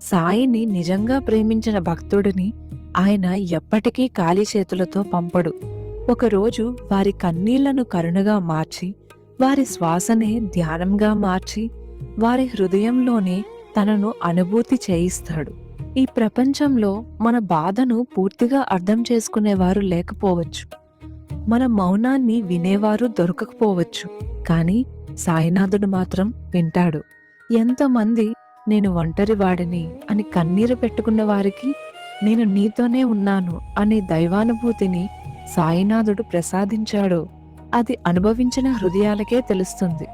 సాయిని నిజంగా ప్రేమించిన భక్తుడిని ఆయన ఎప్పటికీ ఖాళీ చేతులతో పంపడు. ఒకరోజు వారి కన్నీళ్లను కరుణగా మార్చి, వారి శ్వాసనే ధ్యానంగా మార్చి, వారి హృదయంలోనే తనను అనుభూతి చేయిస్తాడు. ఈ ప్రపంచంలో మన బాధను పూర్తిగా అర్థం చేసుకునేవారు లేకపోవచ్చు, మన మౌనాన్ని వినేవారు దొరకకపోవచ్చు, కానీ సాయినాథుడు మాత్రం వింటాడు. ఎంతమంది నేను ఒంటరివాడిని అని కన్నీరు పెట్టుకున్న వారికి నేను నీతోనే ఉన్నాను అనే దైవానుభూతిని సాయినాథుడు ప్రసాదించాడో అది అనుభవించిన హృదయాలకే తెలుస్తుంది.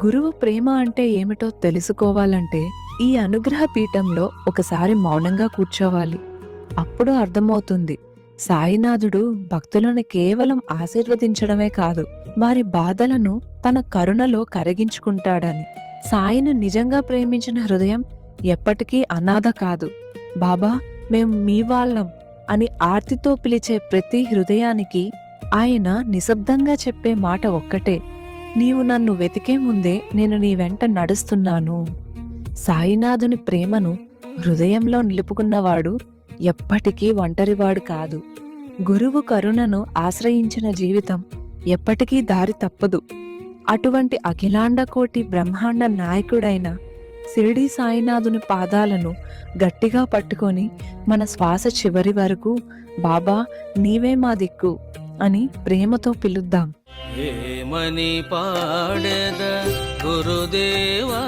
గురువు ప్రేమ అంటే ఏమిటో తెలుసుకోవాలంటే ఈ అనుగ్రహ పీఠంలో ఒకసారి మౌనంగా కూర్చోవాలి. అప్పుడు అర్థమవుతుంది, సాయినాథుడు భక్తులను కేవలం ఆశీర్వదించడమే కాదు, వారి బాధలను తన కరుణలో కరిగించుకుంటాడని. సాయిని నిజంగా ప్రేమించిన హృదయం ఎప్పటికీ అనాథ కాదు. బాబా, మేం మీ వాళ్ళం అని ఆర్తితో పిలిచే ప్రతి హృదయానికి ఆయన నిశ్శబ్దంగా చెప్పే మాట ఒక్కటే, నీవు నన్ను వెతికే ముందే నేను నీ వెంట నడుస్తున్నాను. సాయినాథుని ప్రేమను హృదయంలో నిలుపుకున్నవాడు ఎప్పటికీ ఒంటరివాడు కాదు. గురువు కరుణను ఆశ్రయించిన జీవితం ఎప్పటికీ దారి తప్పదు. అటువంటి అఖిలాండ కోటి బ్రహ్మాండ నాయకుడైన షిరిడీ సాయినాథుని పాదాలను గట్టిగా పట్టుకొని మన శ్వాస చివరి వరకు బాబా నీవే మా దిక్కు అని ప్రేమతో పిలుద్దాం. ఏమని పాడెద గురుదేవా